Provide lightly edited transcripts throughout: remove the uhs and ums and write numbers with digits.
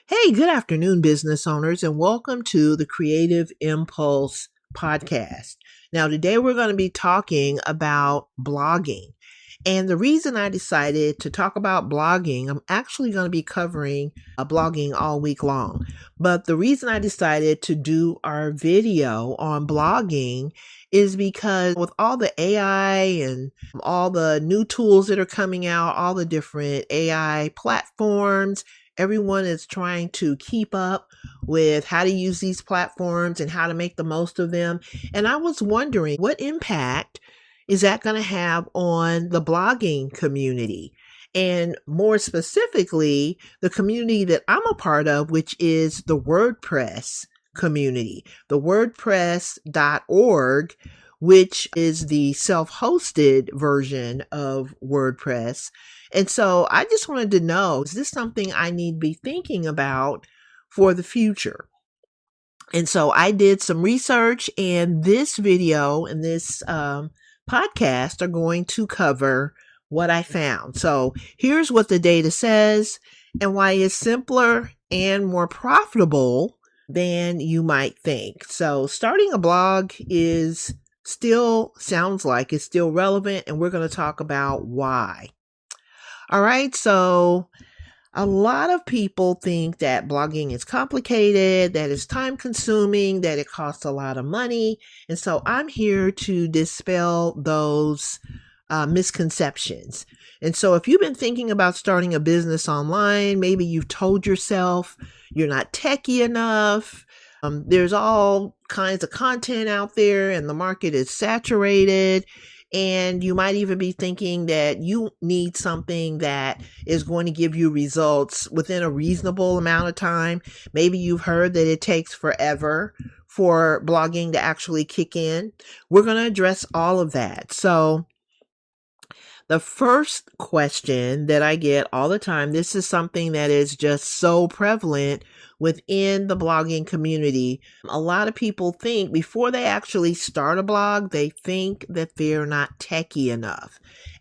Hey, good afternoon, business owners, and welcome to the Creative Impulse podcast. Now, today we're going to be talking about blogging. And the reason I decided to talk about blogging, I'm actually going to be covering blogging all week long. But the reason I decided to do our video on blogging is because with all the AI and all the new tools that are coming out, all the different AI platforms, everyone is trying to keep up with how to use these platforms and how to make the most of them. And I was wondering, what impact is that going to have on the blogging community? And more specifically, the community that I'm a part of, which is the WordPress community, the WordPress.org, which is the self-hosted version of WordPress. And so I just wanted to know, is this something I need to be thinking about for the future? And so I did some research, and this video and this podcast are going to cover what I found. So here's what the data says and why it's simpler and more profitable than you might think. So starting a blog sounds like it's still relevant, and we're going to talk about why. All right, so a lot of people think that blogging is complicated, that it's time consuming, that it costs a lot of money. And so I'm here to dispel those misconceptions. And so if you've been thinking about starting a business online, maybe you've told yourself you're not techie enough. There's all kinds of content out there and the market is saturated. And you might even be thinking that you need something that is going to give you results within a reasonable amount of time. Maybe you've heard that it takes forever for blogging to actually kick in. We're going to address all of that. So the first question that I get all the time, this is something that is just so prevalent within the blogging community. A lot of people think before they actually start a blog, they think that they're not techie enough.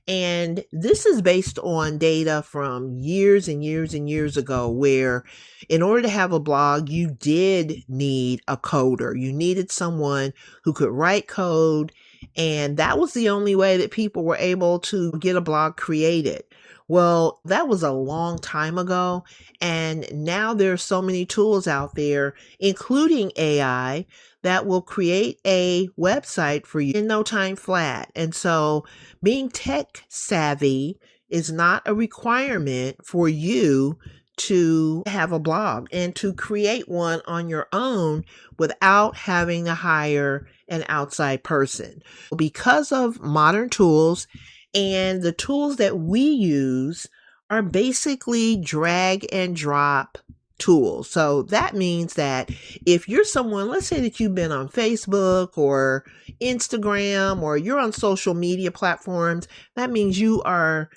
And this is based on data from years and years and years ago, where in order to have a blog, you did need a coder. You needed someone who could write code. And that was the only way that people were able to get a blog created. Well, that was a long time ago. And now there are so many tools out there, including AI, that will create a website for you in no time flat. And so being tech savvy is not a requirement for you to have a blog and to create one on your own without having to hire an outside person. Because of modern tools, and the tools that we use are basically drag and drop tools. So that means that if you're someone, let's say that you've been on Facebook or Instagram, or you're on social media platforms, that means you are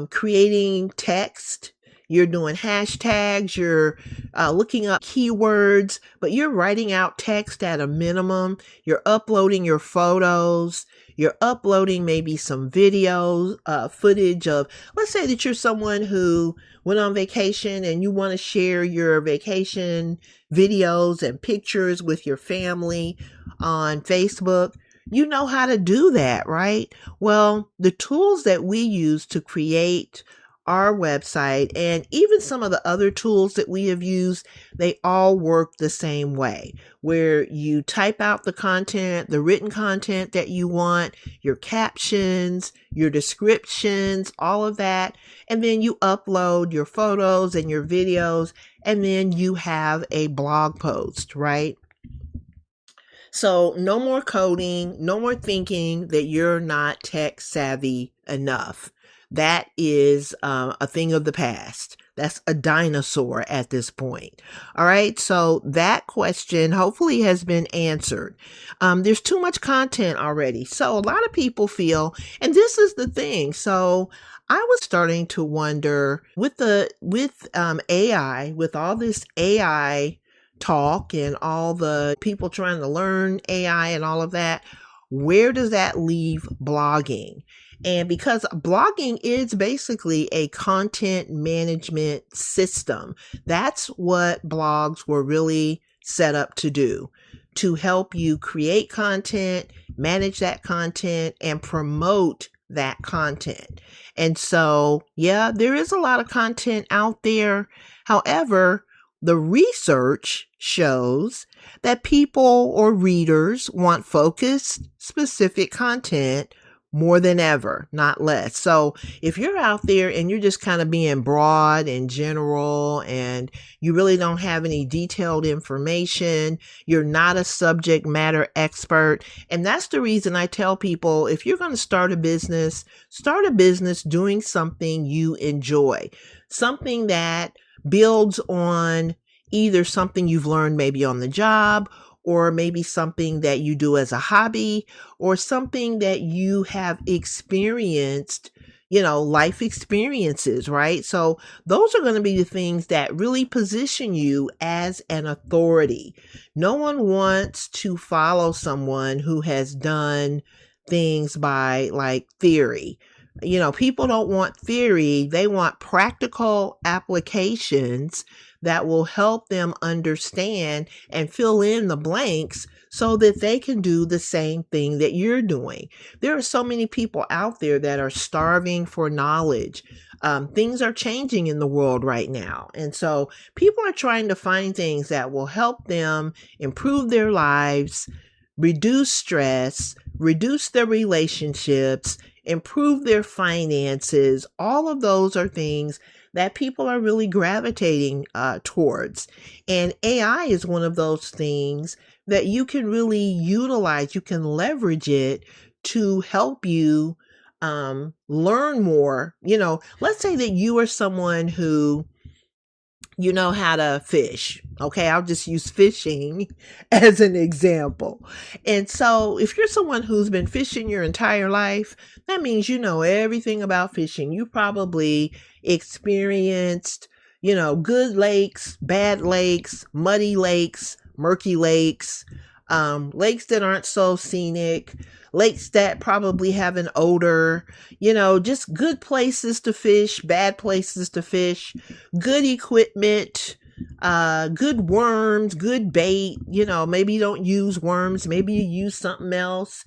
creating text. You're doing hashtags, you're looking up keywords, but you're writing out text at a minimum. You're uploading your photos. You're uploading maybe some videos, footage of, let's say that you're someone who went on vacation and you want to share your vacation videos and pictures with your family on Facebook. You know how to do that, right? Well, the tools that we use to create our website, and even some of the other tools that we have used, they all work the same way, where you type out the content, the written content that you want, your captions, your descriptions, all of that, and then you upload your photos and your videos, and then you have a blog post, right? So no more coding, no more thinking that you're not tech savvy enough. That is a thing of the past. That's a dinosaur at this point. All right. So that question hopefully has been answered. There's too much content already. So a lot of people feel, and this is the thing. So I was starting to wonder with AI, with all this AI talk and all the people trying to learn AI and all of that, where does that leave blogging? And because blogging is basically a content management system, that's what blogs were really set up to do, to help you create content, manage that content, and promote that content. And so, yeah, there is a lot of content out there. However, the research shows that people or readers want focused, specific content more than ever, not less. So if you're out there and you're just kind of being broad and general and you really don't have any detailed information, you're not a subject matter expert. And that's the reason I tell people, if you're going to start a business doing something you enjoy, something that builds on either something you've learned maybe on the job, or maybe something that you do as a hobby, or something that you have experienced, life experiences, right? So those are going to be the things that really position you as an authority. No one wants to follow someone who has done things by like theory. People don't want theory, they want practical applications that will help them understand and fill in the blanks so that they can do the same thing that you're doing. There are so many people out there that are starving for knowledge. Things are changing in the world right now. And so people are trying to find things that will help them improve their lives, reduce stress, reduce their relationships, improve their finances. All of those are things that people are really gravitating towards. And AI is one of those things that you can really utilize. You can leverage it to help you learn more. Let's say that you are someone who you know how to fish. Okay, I'll just use fishing as an example. And so, if you're someone who's been fishing your entire life, that means you know everything about fishing. You probably experienced, good lakes, bad lakes, muddy lakes, murky lakes, lakes that aren't so scenic, lakes that probably have an odor, just good places to fish, bad places to fish, good equipment, good worms, good bait. Maybe you don't use worms, maybe you use something else.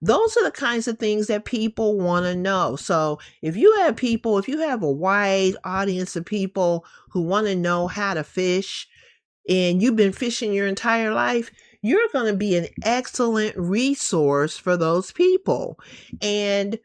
Those are the kinds of things that people want to know. So if you have a wide audience of people who want to know how to fish, and you've been fishing your entire life, you're going to be an excellent resource for those people. And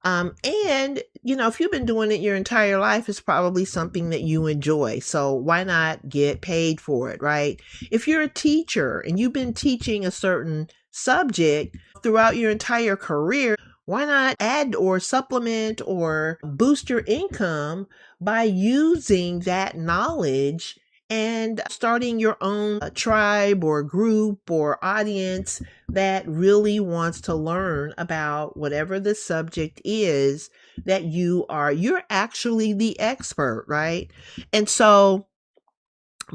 if you've been doing it your entire life, it's probably something that you enjoy. So why not get paid for it, right? If you're a teacher and you've been teaching a certain subject throughout your entire career, why not add or supplement or boost your income by using that knowledge and starting your own tribe or group or audience that really wants to learn about whatever the subject is that you're actually the expert, right? And so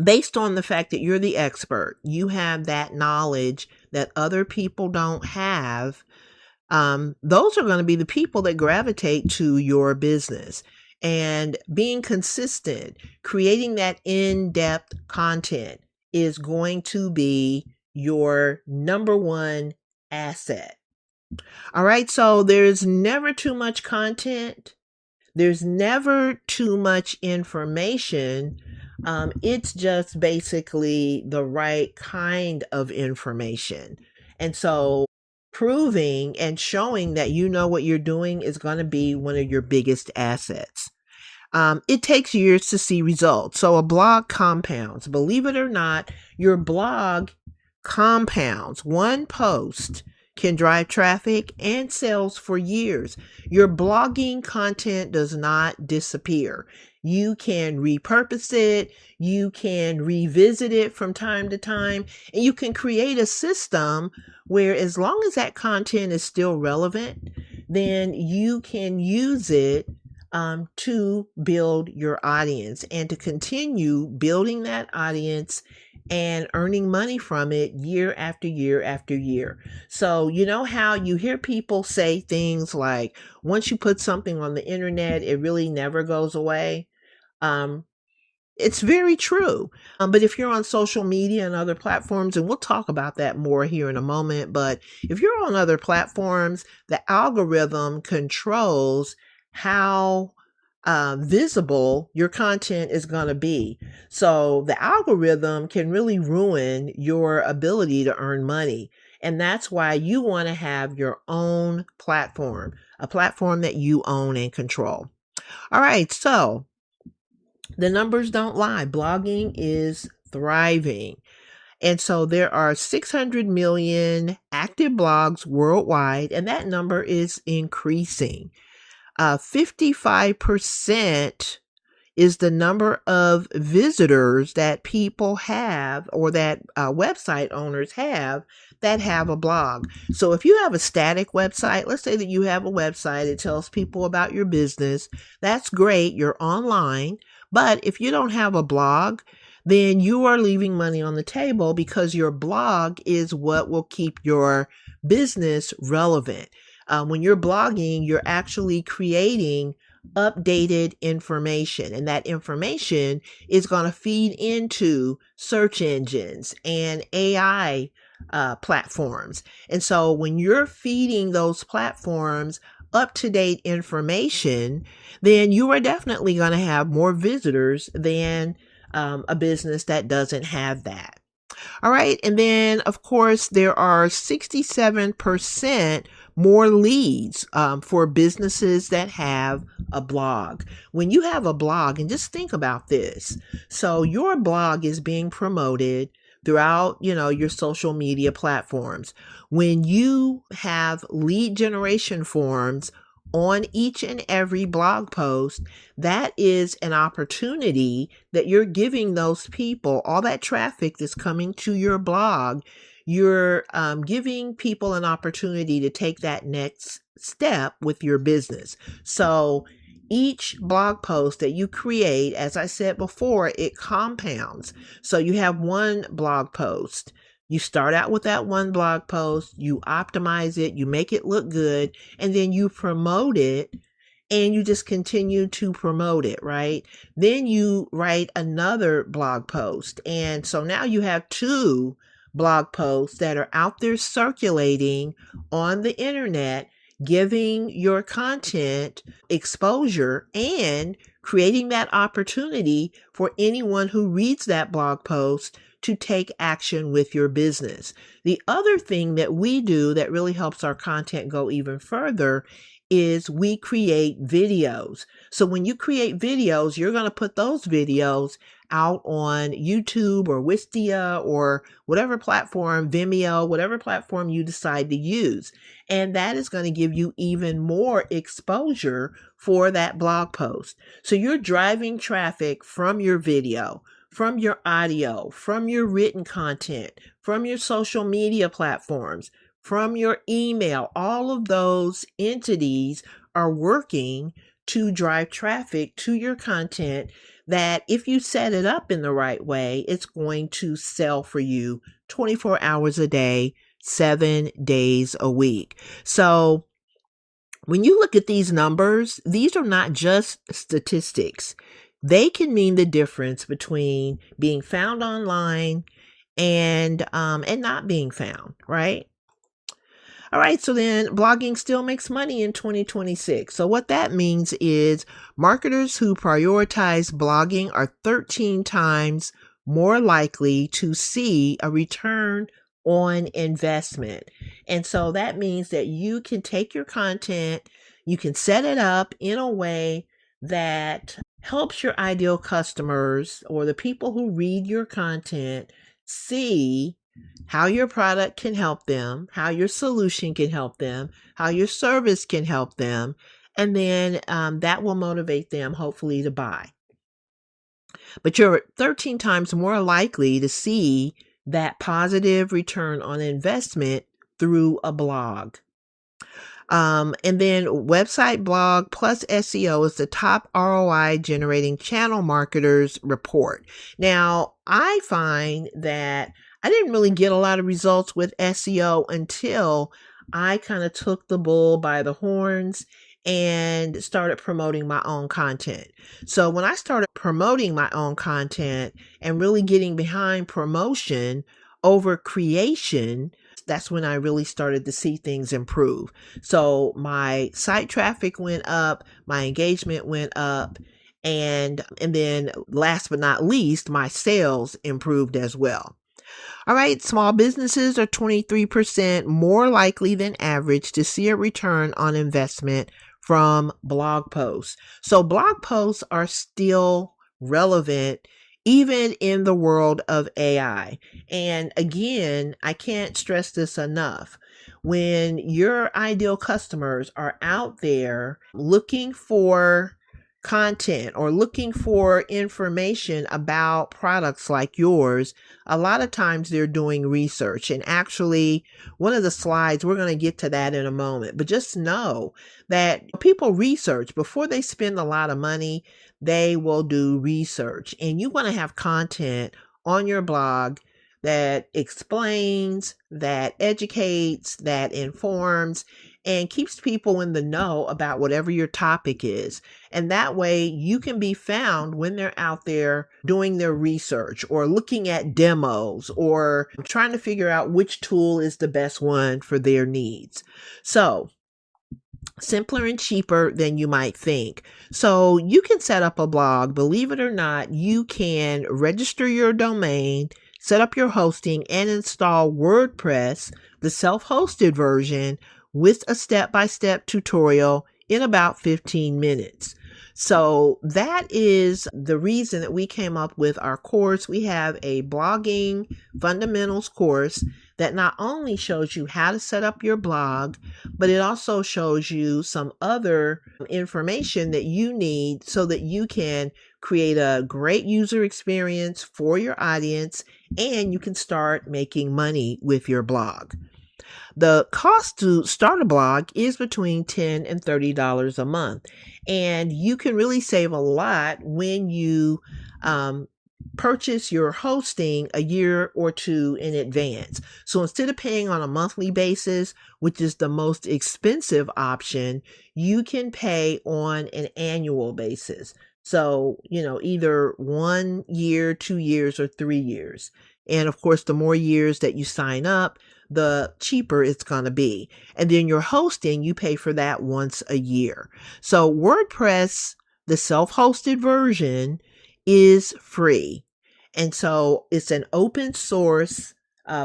based on the fact that you're the expert, you have that knowledge that other people don't have. Those are going to be the people that gravitate to your business. And being consistent, creating that in-depth content is going to be your number one asset. All right. So there's never too much content. There's never too much information. It's just basically the right kind of information. And so proving and showing that you know what you're doing is going to be one of your biggest assets. It takes years to see results. So a blog compounds. Believe it or not, your blog compounds. One post can drive traffic and sales for years. Your blogging content does not disappear. You can repurpose it, you can revisit it from time to time, and you can create a system where, as long as that content is still relevant, then you can use it to build your audience and to continue building that audience and earning money from it year after year after year. So, you know how you hear people say things like, once you put something on the internet, it really never goes away? Um, it's very true. But if you're on social media and other platforms, and we'll talk about that more here in a moment, but if you're on other platforms, the algorithm controls how visible your content is going to be. So the algorithm can really ruin your ability to earn money. And that's why you want to have your own platform, a platform that you own and control. All right. So the numbers don't lie. Blogging is thriving. And so there are 600 million active blogs worldwide, and that number is increasing. 55% is the number of visitors that people have, or that website owners have, that have a blog. So if you have a static website, let's say that you have a website, it tells people about your business, that's great, you're online. But if you don't have a blog, then you are leaving money on the table, because your blog is what will keep your business relevant. When you're blogging, you're actually creating updated information, and that information is going to feed into search engines and AI platforms. And so when you're feeding those platforms up-to-date information, then you are definitely going to have more visitors than a business that doesn't have that. All right. And then, of course, there are 67% more leads for businesses that have a blog. When you have a blog, and just think about this. So your blog is being promoted throughout, your social media platforms. When you have lead generation forms on each and every blog post, that is an opportunity that you're giving those people, all that traffic that's coming to your blog. You're giving people an opportunity to take that next step with your business. So each blog post that you create, as I said before, it compounds. So you have one blog post. You start out with that one blog post, you optimize it, you make it look good, and then you promote it, and you just continue to promote it, right? Then you write another blog post. And so now you have two blog posts that are out there circulating on the internet, giving your content exposure and creating that opportunity for anyone who reads that blog post to take action with your business. The other thing that we do that really helps our content go even further is we create videos. So when you create videos, you're going to put those videos out on YouTube or Wistia or whatever platform, Vimeo, whatever platform you decide to use. And that is going to give you even more exposure for that blog post. So you're driving traffic from your video, from your audio, from your written content, from your social media platforms, from your email. All of those entities are working to drive traffic to your content that, if you set it up in the right way, it's going to sell for you 24 hours a day, 7 days a week. So when you look at these numbers, these are not just statistics. They can mean the difference between being found online and not being found, right? All right, so then blogging still makes money in 2026. So what that means is marketers who prioritize blogging are 13 times more likely to see a return on investment. And so that means that you can take your content, you can set it up in a way that helps your ideal customers, or the people who read your content, see how your product can help them, how your solution can help them, how your service can help them, and then that will motivate them, hopefully, to buy. But you're 13 times more likely to see that positive return on investment through a blog. And then website blog plus SEO is the top ROI generating channel marketers report. Now, I find that I didn't really get a lot of results with SEO until I kind of took the bull by the horns and started promoting my own content. So when I started promoting my own content and really getting behind promotion over creation, that's when I really started to see things improve. So my site traffic went up, my engagement went up, and then last but not least, my sales improved as well. All right, small businesses are 23% more likely than average to see a return on investment from blog posts. So blog posts are still relevant even in the world of AI. And again, I can't stress this enough. When your ideal customers are out there looking for content or looking for information about products like yours, a lot of times they're doing research. And actually, one of the slides, we're going to get to that in a moment, but just know that people research before they spend a lot of money. They will do research, and you want to have content on your blog that explains, that educates, that informs, and keeps people in the know about whatever your topic is. And that way you can be found when they're out there doing their research or looking at demos or trying to figure out which tool is the best one for their needs. So simpler and cheaper than you might think. So you can set up a blog. Believe it or not, you can register your domain, set up your hosting, and install WordPress, the self-hosted version, with a step-by-step tutorial in about 15 minutes. So that is the reason that we came up with our course. We have a blogging fundamentals course that not only shows you how to set up your blog, but it also shows you some other information that you need so that you can create a great user experience for your audience and you can start making money with your blog. The cost to start a blog is between $10 and $30 a month. And you can really save a lot when you purchase your hosting a year or two in advance. So instead of paying on a monthly basis, which is the most expensive option, you can pay on an annual basis. So, either 1 year, 2 years, or 3 years. And of course, the more years that you sign up, the cheaper it's going to be. And then your hosting, you pay for that once a year. So WordPress, the self-hosted version, is free. And so it's an open source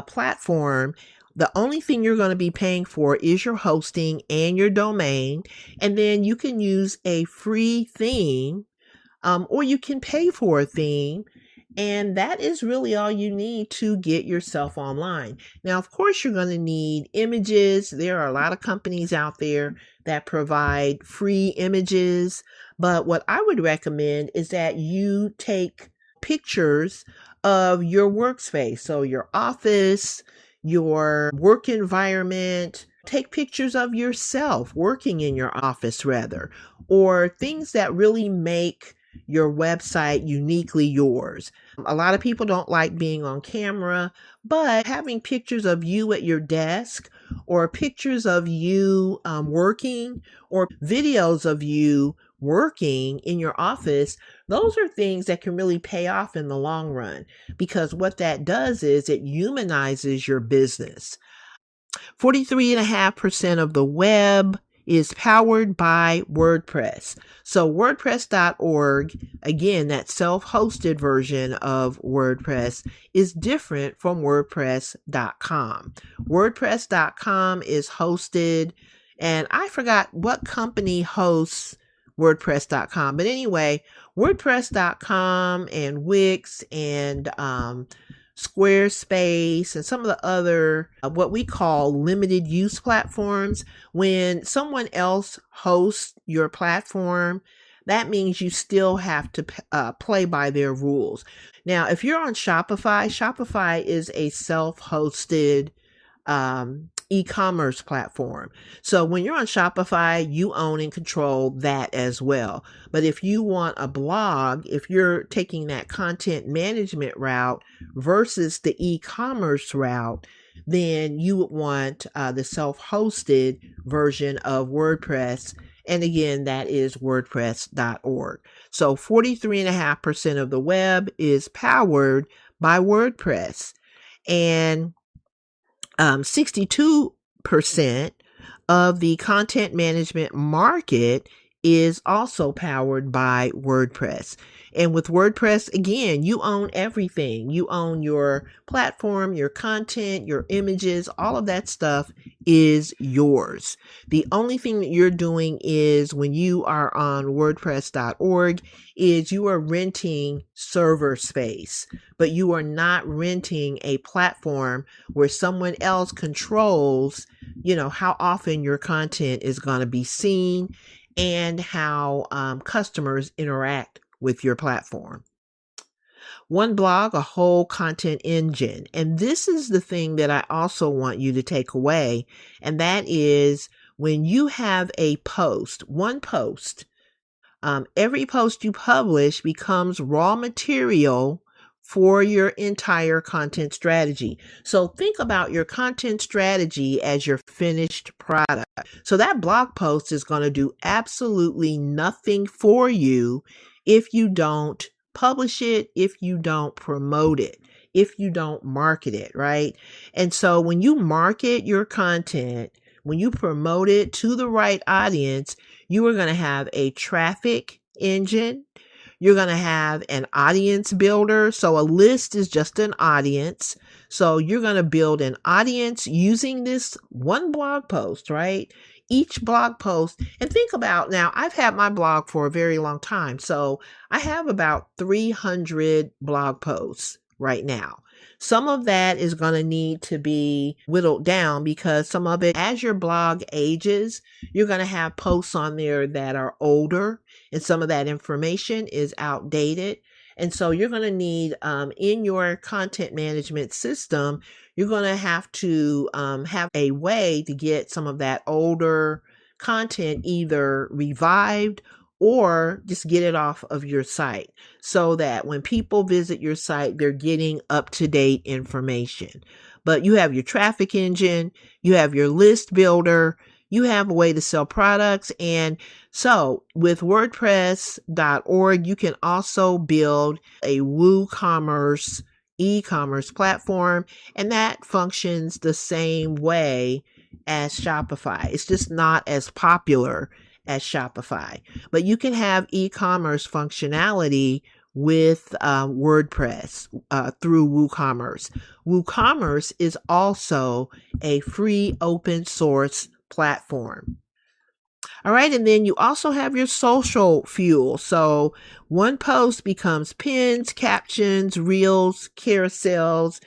platform. The only thing you're going to be paying for is your hosting and your domain. And then you can use a free theme, or you can pay for a theme. And that is really all you need to get yourself online. Now, of course, you're going to need images. There are a lot of companies out there that provide free images. But what I would recommend is that you take pictures of your workspace. So your office, your work environment. Take pictures of yourself working in your office, rather, or things that really make your website uniquely yours. A lot of people don't like being on camera, but having pictures of you at your desk or pictures of you working or videos of you working in your office, those are things that can really pay off in the long run, because what that does is it humanizes your business. 43.5% of the web is powered by WordPress. So WordPress.org, again, that self-hosted version of WordPress, is different from WordPress.com. WordPress.com is hosted, and I forgot what company hosts WordPress.com. But anyway, WordPress.com and Wix and Squarespace and some of the other what we call limited use platforms. When someone else hosts your platform, that means you still have to play by their rules. Now, if you're on Shopify, Shopify is a self-hosted e-commerce platform. So when you're on Shopify, you own and control that as well. But if you want a blog, if you're taking that content management route versus the e-commerce route, then you would want the self-hosted version of WordPress. And again, that is WordPress.org. So 43.5% of the web is powered by WordPress. And 62% of the content management market is also powered by WordPress. And with WordPress, again, you own everything. You own your platform, your content, your images, all of that stuff is yours. The only thing that you're doing is when you are on WordPress.org is you are renting server space, but you are not renting a platform where someone else controls, how often your content is going to be seen and how customers interact with your platform. One blog, a whole content engine. And this is the thing that I also want you to take away. And that is when you have a post, one post, every post you publish becomes raw material for your entire content strategy. So think about your content strategy as your finished product. So that blog post is going to do absolutely nothing for you if you don't publish it, if you don't promote it, if you don't market it, right? And so when you market your content, when you promote it to the right audience, you are going to have a traffic engine. You're going to have an audience builder. So a list is just an audience. So you're going to build an audience using this one blog post, right? Each blog post. And think about now, I've had my blog for a very long time. So I have about 300 blog posts right now. Some of that is going to need to be whittled down because some of it, as your blog ages, you're going to have posts on there that are older and some of that information is outdated. And so you're going to need, in your content management system, you're going to have to have a way to get some of that older content either revived or just get it off of your site so that when people visit your site, they're getting up-to-date information. But you have your traffic engine, you have your list builder, you have a way to sell products. And so with WordPress.org, you can also build a WooCommerce e-commerce platform, and that functions the same way as Shopify. It's just not as popular as Shopify, but you can have e-commerce functionality with WordPress through WooCommerce. WooCommerce is also a free open source platform. All right. And then you also have your social fuel. So one post becomes pins, captions, reels, carousels,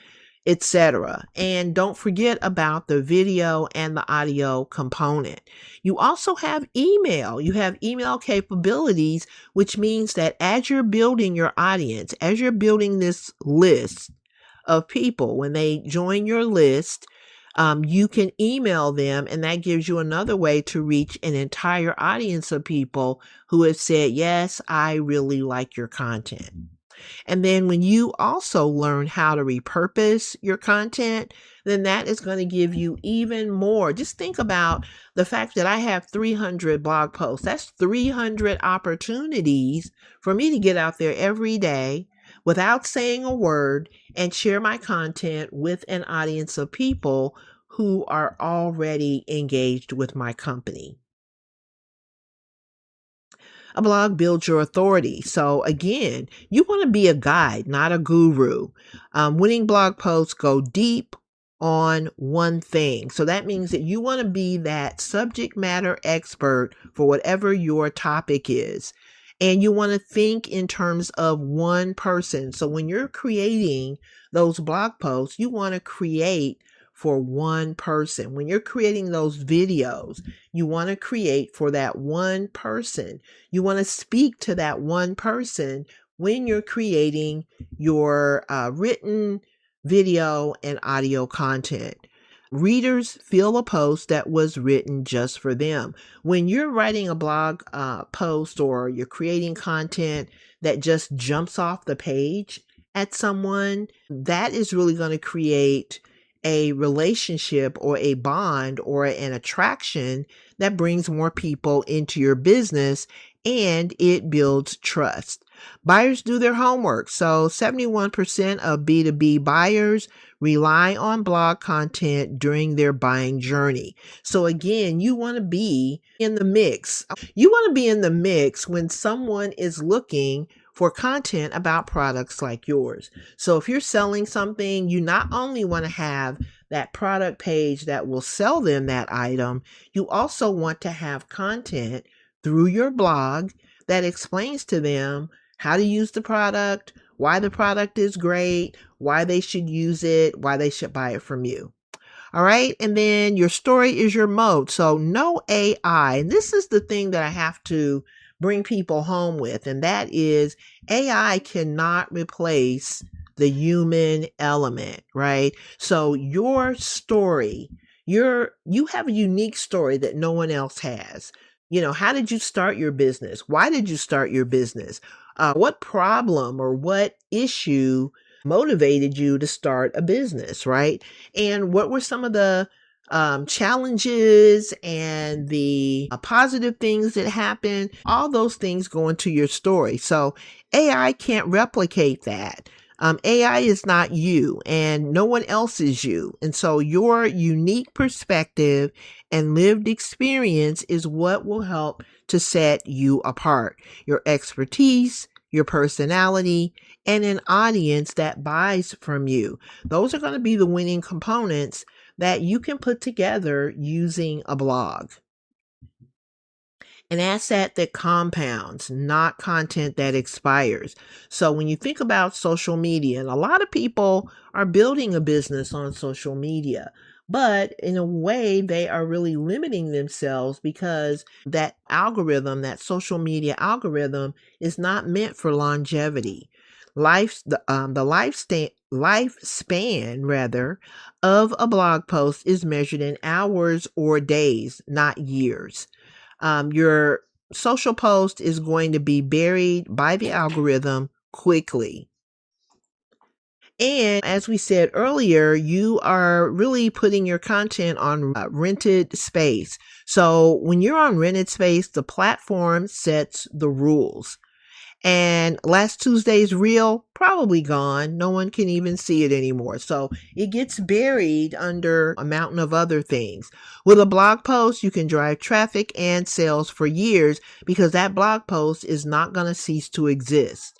etc. And don't forget about the video and the audio component. You also have email. You have email capabilities, which means that as you're building your audience, as you're building this list of people, when they join your list, you can email them, and that gives you another way to reach an entire audience of people who have said, yes, I really like your content. And then when you also learn how to repurpose your content, then that is going to give you even more. Just think about the fact that I have 300 blog posts. That's 300 opportunities for me to get out there every day without saying a word and share my content with an audience of people who are already engaged with my company. A blog builds your authority. So again, you want to be a guide, not a guru. Winning blog posts go deep on one thing. So that means that you want to be that subject matter expert for whatever your topic is. And you want to think in terms of one person. So when you're creating those blog posts, you want to create for one person. When you're creating those videos, you want to create for that one person. You want to speak to that one person when you're creating your written video and audio content. readers feel a post that was written just for them. When you're writing a blog post or you're creating content that just jumps off the page at someone, that is really going to create a relationship or a bond or an attraction that brings more people into your business, and it builds trust. Buyers do their homework. So 71% of B2B buyers rely on blog content during their buying journey. So again, you want to be in the mix. You want to be in the mix when someone is looking for content about products like yours. So if you're selling something, you not only want to have that product page that will sell them that item, you also want to have content through your blog that explains to them how to use the product, why the product is great, why they should use it, why they should buy it from you. All right. And then your story is your mode. So no AI. And this is the thing that I have to bring people home with. And that is AI cannot replace the human element, right? So your story, you have a unique story that no one else has. How did you start your business? Why did you start your business? What problem or what issue motivated you to start a business, right? And what were some of the challenges and the positive things that happened? All those things go into your story. So AI can't replicate that. AI is not you, and no one else is you. And so your unique perspective and lived experience is what will help to set you apart. Your expertise, your personality, and an audience that buys from you. Those are going to be the winning components that you can put together using a blog. An asset that compounds, not content that expires. So when you think about social media, and a lot of people are building a business on social media, but in a way they are really limiting themselves because that algorithm, that social media algorithm, is not meant for longevity. The lifespan rather of a blog post is measured in hours or days, not years. Your social post is going to be buried by the algorithm quickly. And as we said earlier, you are really putting your content on rented space. So when you're on rented space, the platform sets the rules. And last Tuesday's reel, probably gone. No one can even see it anymore. So it gets buried under a mountain of other things. With a blog post, you can drive traffic and sales for years because that blog post is not going to cease to exist.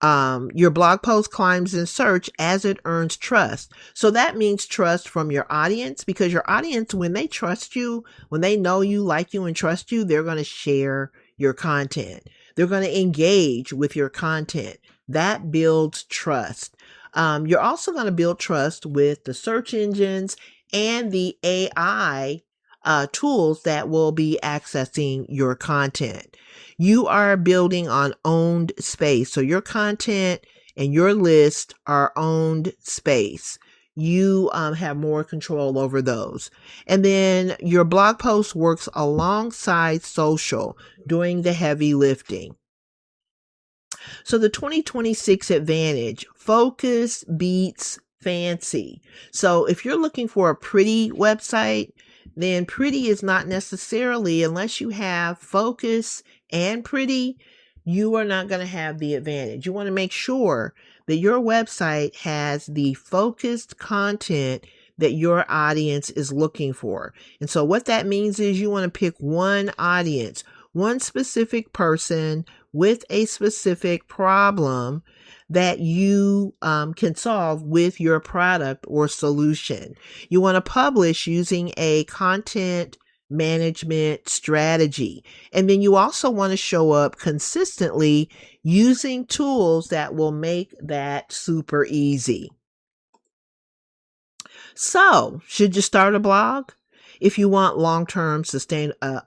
Your blog post climbs in search as it earns trust. So that means trust from your audience, because your audience, when they trust you, when they know you, like you, and trust you, they're going to share your content. They're going to engage with your content. That builds trust. You're also going to build trust with the search engines and the AI tools that will be accessing your content. You are building on owned space. So your content and your list are owned space. You have more control over those. And then your blog post works alongside social, doing the heavy lifting. So the 2026 advantage, focus beats fancy. So if you're looking for a pretty website, then pretty is not necessarily, unless you have focus and pretty, you are not going to have the advantage. You want to make sure that your website has the focused content that your audience is looking for. And so what that means is you want to pick one audience, one specific person with a specific problem that you can solve with your product or solution. You want to publish using a content management strategy. And then you also want to show up consistently using tools that will make that super easy. So, should you start a blog? If you want a long-term sustainable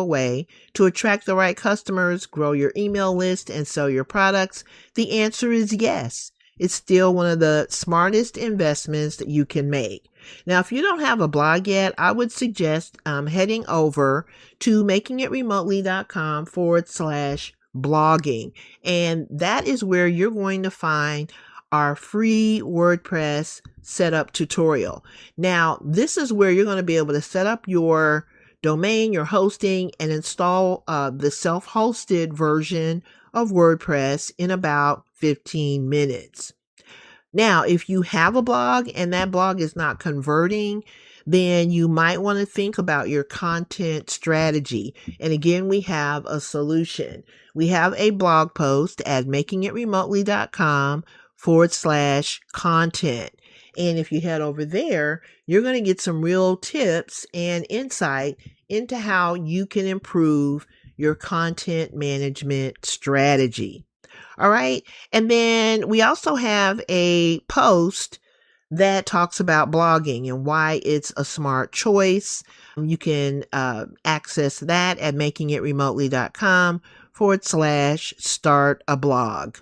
way to attract the right customers, grow your email list, and sell your products, the answer is yes. it's still one of the smartest investments that you can make. Now, if you don't have a blog yet, I would suggest heading over to makingitremotely.com/blogging. And that is where you're going to find our free WordPress setup tutorial. Now, this is where you're going to be able to set up your domain, your hosting, and install the self-hosted version of WordPress in about 15 minutes. Now, if you have a blog and that blog is not converting, then you might want to think about your content strategy. And again, we have a solution. We have a blog post at makingitremotely.com/content. And if you head over there, you're going to get some real tips and insight into how you can improve your content management strategy. All right. And then we also have a post that talks about blogging and why it's a smart choice. You can access that at makingitremotely.com/start a blog.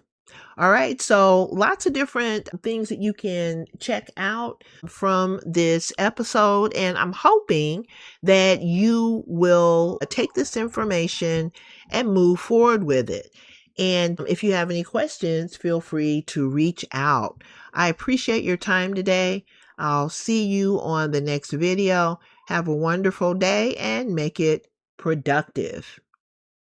All right, so lots of different things that you can check out from this episode, and I'm hoping that you will take this information and move forward with it. And if you have any questions, feel free to reach out. I appreciate your time today. I'll see you on the next video. Have a wonderful day and make it productive.